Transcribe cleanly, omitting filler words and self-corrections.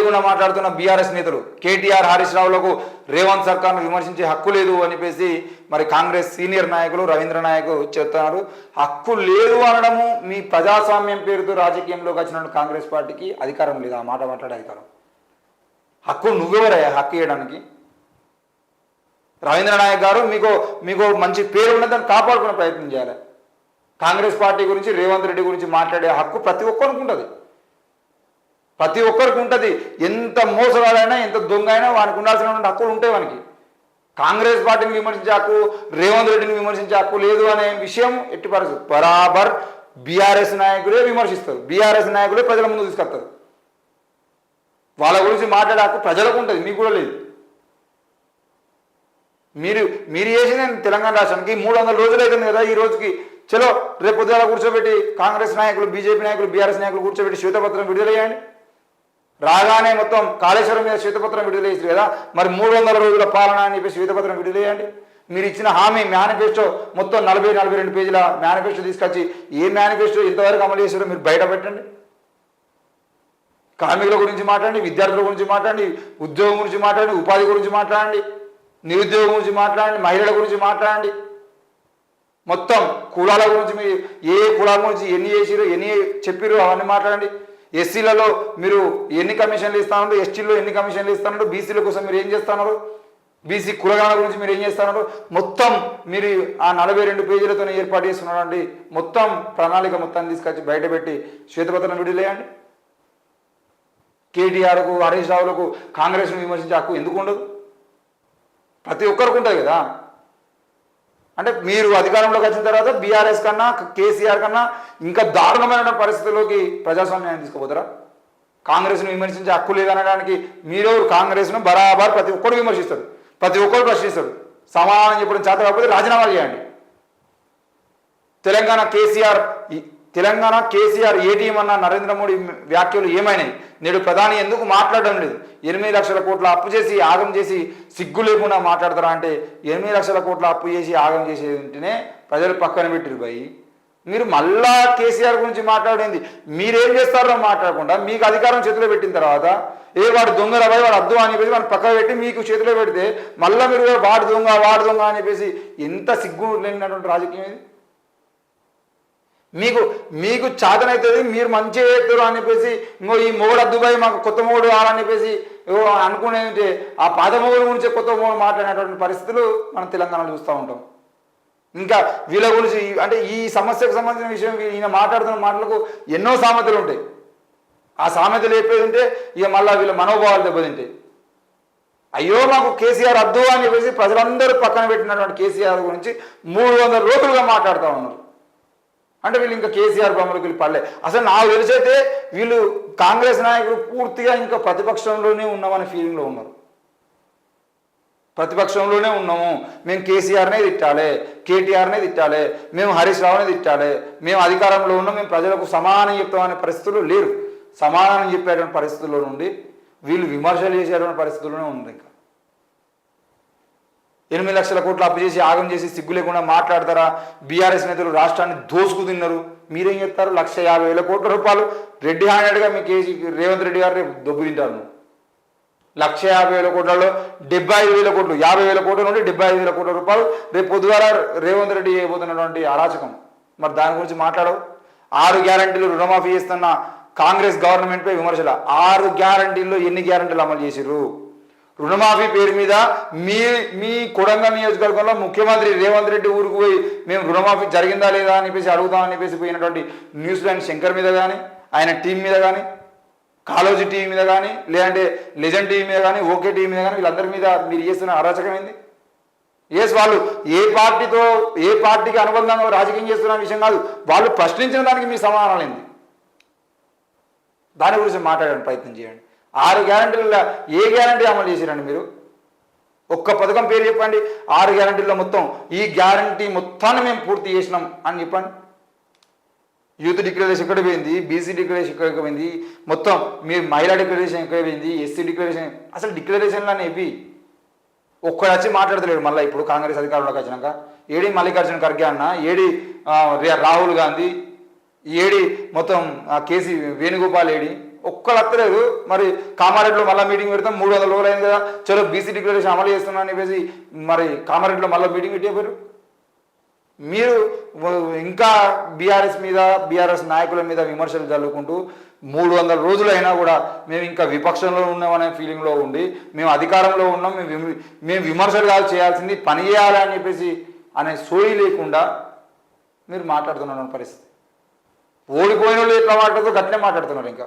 లేకుండా మాట్లాడుతున్న బీఆర్ఎస్ నేతలు కేటీఆర్ హరీష్ రావులకు రేవంత్ సర్కార్ను విమర్శించే హక్కు లేదు అని చెప్పేసి మరి కాంగ్రెస్ సీనియర్ నాయకులు రవీంద్ర నాయక్ చెప్తున్నారు. హక్కు లేదు అనడము మీ ప్రజాస్వామ్యం పేరుతో రాజకీయంలోకి వచ్చిన కాంగ్రెస్ పార్టీకి అధికారం లేదు. ఆ మాట మాట్లాడే అధికారం హక్కు నువ్వెవరయ్యా హక్కు ఇవ్వడానికి? రవీంద్ర నాయక్ గారు మీకు మంచి పేరు ఉన్నదని కాపాడుకునే ప్రయత్నం చేయాలి. కాంగ్రెస్ పార్టీ గురించి రేవంత్ రెడ్డి గురించి మాట్లాడే హక్కు ప్రతి ఒక్కరికి ఉంటుంది. ప్రతి ఒక్కరికి ఉంటుంది. ఎంత మోసగాడైనా ఎంత దొంగ అయినా వానికి ఉండాల్సినటువంటి హక్కులు ఉంటాయి. వానికి కాంగ్రెస్ పార్టీని విమర్శించే హక్కు రేవంత్ రెడ్డిని విమర్శించే హక్కు లేదు అనే విషయం ఎట్టి పరిస్థితి బరాబర్ బీఆర్ఎస్ నాయకులే విమర్శిస్తారు. బీఆర్ఎస్ నాయకులే ప్రజల ముందు తీసుకొస్తారు. వాళ్ళ గురించి మాట్లాడే హక్కు ప్రజలకు ఉంటుంది, మీకు కూడా లేదు. మీరు చేసిన తెలంగాణ రాష్ట్రానికి 300 రోజులు అవుతుంది కదా. ఈ రోజుకి చలో రేపు పొద్దున కూర్చోబెట్టి కాంగ్రెస్ నాయకులు బీజేపీ నాయకులు బీఆర్ఎస్ నాయకులు కూర్చోబెట్టి శ్వేతపత్రం విడుదల చేయండి. రాగానే మొత్తం కాళేశ్వరం మీద శ్వేతపత్రం విడుదల చేస్తారు కదా. మరి 300 రోజుల పాలన అని చెప్పి శ్వేతపత్రం విడుదల చేయండి. మీరు ఇచ్చిన హామీ మేనిఫెస్టో మొత్తం 42 పేజీల మేనిఫెస్టో తీసుకొచ్చి ఏ మేనిఫెస్టో ఇంతవరకు అమలు చేసారో మీరు బయట పెట్టండి. కార్మికుల గురించి మాట్లాడండి, విద్యార్థుల గురించి మాట్లాడండి, ఉద్యోగం గురించి మాట్లాడండి, ఉపాధి గురించి మాట్లాడండి, నిరుద్యోగం గురించి మాట్లాడండి, మహిళల గురించి మాట్లాడండి. మొత్తం కులాల గురించి మీరు ఏ కులాల గురించి ఎన్ని చేసిరో ఎన్ని చెప్పిరో అవన్నీ మాట్లాడండి. ఎస్సీలలో మీరు ఎన్ని కమిషన్లు ఇస్తున్నారు, ఎస్టీలో ఎన్ని కమిషన్లు ఇస్తున్నారు, బీసీల కోసం మీరు ఏం చేస్తున్నారు, బీసీ కులగాల గురించి మీరు ఏం చేస్తున్నారు, మొత్తం మీరు ఆ 42 పేజీలతో ఏర్పాటు చేస్తున్నారండి. మొత్తం ప్రణాళిక మొత్తాన్ని తీసుకొచ్చి బయటపెట్టి శ్వేతపత్రం విడుదలేయండి. కేటీఆర్కు హరీష్ రావులకు కాంగ్రెస్ను విమర్శించే హక్కు ఎందుకు ఉండదు? ప్రతి ఒక్కరికి ఉంటుంది కదా. అంటే మీరు అధికారంలోకి వచ్చిన తర్వాత బీఆర్ఎస్ కన్నా కేసీఆర్ కన్నా ఇంకా దారుణమైన పరిస్థితుల్లోకి ప్రజాస్వామ్యాన్ని తీసుకుపోతారా? కాంగ్రెస్ను విమర్శించే హక్కు లేదనడానికి మీరు కాంగ్రెస్ను బరాబర్ ప్రతి ఒక్కరు విమర్శిస్తారు, ప్రతి ఒక్కరు ప్రశ్నిస్తారు. సమాధానం చెప్పడం చేత కాకపోతే రాజీనామా చేయండి. తెలంగాణ కేసీఆర్ ఏటీఎం అన్న నరేంద్ర మోడీ వ్యాఖ్యలు ఏమైనాయి? నేడు ప్రధాని ఎందుకు మాట్లాడడం లేదు? 8 లక్షల కోట్ల అప్పు చేసి ఆగం చేసి సిగ్గు లేకుండా మాట్లాడతారా అంటే 8 లక్షల కోట్ల అప్పు చేసి ఆగం చేసేది ఉంటేనే ప్రజలు పక్కన పెట్టిరు భయ్. మీరు మళ్ళా కేసీఆర్ గురించి మాట్లాడేది మీరేం చేస్తారో మాట్లాడకుండా మీకు అధికారం చేతిలో పెట్టిన తర్వాత వాడు దొంగల భయ్ వాడు అద్దు అని చెప్పేసి వాడిని పక్కన పెట్టి మీకు చేతిలో పెడితే మళ్ళీ మీరు వాడు దొంగ అని చెప్పేసి ఎంత సిగ్గు లేనటువంటి రాజకీయం ఇది. మీకు చాతనవుతుంది, మీరు మంచిగా చేస్తారు అని చెప్పేసి ఇంకో ఈ మొగుడు అద్దుబాయి మాకు కొత్త మొగుడు కావాలని చెప్పేసి అనుకునేది ఆ పాత మొగుడు గురించి కొత్త మొగుడు మాట్లాడేటువంటి పరిస్థితులు మనం తెలంగాణలో చూస్తూ ఉంటాం. ఇంకా వీళ్ళ గురించి అంటే ఈ సమస్యకు సంబంధించిన విషయం ఈయన మాట్లాడుతున్న మాటలకు ఎన్నో సామెతలు ఉంటాయి. ఆ సామెతలు చెప్పేది ఉంటే ఇక మళ్ళీ వీళ్ళ మనోభావాలు దెబ్బతింటాయి. అయ్యో మాకు కేసీఆర్ అద్దు అని చెప్పేసి ప్రజలందరూ పక్కన పెట్టినటువంటి కేసీఆర్ గురించి 300 రోజులుగా మాట్లాడుతూ ఉన్నారు. అంటే వీళ్ళు ఇంకా కేసీఆర్ బొమ్మలకు వీళ్ళు పడలే. అసలు నాకు తెలిసైతే వీళ్ళు కాంగ్రెస్ నాయకులు పూర్తిగా ఇంకా ప్రతిపక్షంలోనే ఉన్నామనే ఫీలింగ్లో ఉన్నారు. ప్రతిపక్షంలోనే ఉన్నాము, మేము కేసీఆర్నే తిట్టాలి, కేటీఆర్నే తిట్టాలి, మేము హరీష్ రావునే తిట్టాలి, మేము అధికారంలో ఉన్నాం, మేము ప్రజలకు సమానం చెప్తామనే పరిస్థితులు లేరు. సమాధానం చెప్పేటువంటి పరిస్థితుల్లో నుండి వీళ్ళు విమర్శలు చేసేటువంటి పరిస్థితుల్లోనే ఉంది. ఇంకా 8 లక్షల కోట్లు అప్పు చేసి ఆగం చేసి సిగ్గు లేకుండా మాట్లాడతారా? బీఆర్ఎస్ నేతలు రాష్ట్రాన్ని దోసుకు తిన్నారు. మీరేం చెప్తారు? 1,50,000 కోట్ల రూపాయలు రెడ్డి హ్యాండెడ్గా మీ రేవంత్ రెడ్డి గారు రేపు దొబ్బు తింటారు. 1,50,000 కోట్లలో 75,000 కోట్లు 50,000 కోట్ల నుండి 75,000 కోట్ల రూపాయలు రేపు పొద్దుగాల రేవంత్ రెడ్డి చేయబోతున్నటువంటి అరాచకం. మరి దాని గురించి మాట్లాడవు. 6 గ్యారంటీలు రుణమాఫీ చేస్తున్న కాంగ్రెస్ గవర్నమెంట్పై విమర్శలు. 6 గ్యారంటీల్లో ఎన్ని గ్యారంటీలు అమలు చేసిర్రు? రుణమాఫీ పేరు మీద మీ కొడంగల్ నియోజకవర్గంలో ముఖ్యమంత్రి రేవంత్ రెడ్డి ఊరికి పోయి మేము రుణమాఫీ జరిగిందా లేదా అని చెప్పేసి అడుగుతామని చెప్పేసి పోయినటువంటి న్యూస్ లైన్ శంకర్ మీద కానీ ఆయన టీం మీద కానీ కాలోజీ టీవీ మీద కానీ లేదంటే లెజెండ్ టీవీ మీద కానీ ఓకే టీవీ మీద కానీ వీళ్ళందరి మీద మీరు చేస్తున్న అరాచకమైంది. వాళ్ళు ఏ పార్టీకి అనుబంధంగా రాజకీయం చేస్తున్న విషయం కాదు. వాళ్ళు ప్రశ్నించిన దానికి మీ సమాధానాలు ఏంది? దాని గురించి మాట్లాడడానికి ప్రయత్నం చేయండి. 6 గ్యారంటీలలో ఏ గ్యారంటీ అమలు చేశారండి మీరు? ఒక్క పథకం పేరు చెప్పండి. 6 గ్యారంటీల్లో మొత్తం ఈ గ్యారంటీ మొత్తాన్ని మేము పూర్తి చేసినాం అని చెప్పండి. యూత్ డిక్లరేషన్ ఎక్కడ పోయింది? బీసీ డిక్లరేషన్ ఎక్కడ పోయింది? మొత్తం మీరు మహిళా డిక్లరేషన్ ఎక్కడ పోయింది? ఎస్సీ డిక్లరేషన్ అసలు డిక్లరేషన్లు అనేవి ఒక్కడు వచ్చి మాట్లాడతలేడు. మళ్ళీ ఇప్పుడు కాంగ్రెస్ అధికారంలోకి వచ్చినాక ఏడి మల్లికార్జున ఖర్గే అన్న, ఏడి రాహుల్ గాంధీ, ఏడి మొత్తం కేసీ వేణుగోపాల్, ఏడి ఒక్కరు వస్తలేదు. మరి కామారెడ్డిలో మళ్ళీ మీటింగ్ పెడతాం, 300 రోజులు అయింది కదా, చలో బీసీ డిక్లరేషన్ అమలు చేస్తున్నా అని చెప్పేసి మరి కామారెడ్డిలో మళ్ళీ మీటింగ్ పెట్టేవారు. మీరు ఇంకా బీఆర్ఎస్ నాయకుల మీద విమర్శలు జల్లుకుంటూ 300 రోజులైనా కూడా మేము ఇంకా విపక్షంలో ఉన్నామనే ఫీలింగ్లో ఉండి, మేము అధికారంలో ఉన్నాం, మేము విమర్శలు కాదు చేయాల్సింది పని చేయాలి అని చెప్పేసి అనే సోయి లేకుండా మీరు మాట్లాడుతున్న పరిస్థితి. ఓడిపోయిన వాళ్ళు ఎట్లా మాట్లాడుతూ గట్లే మాట్లాడుతున్నారు ఇంకా.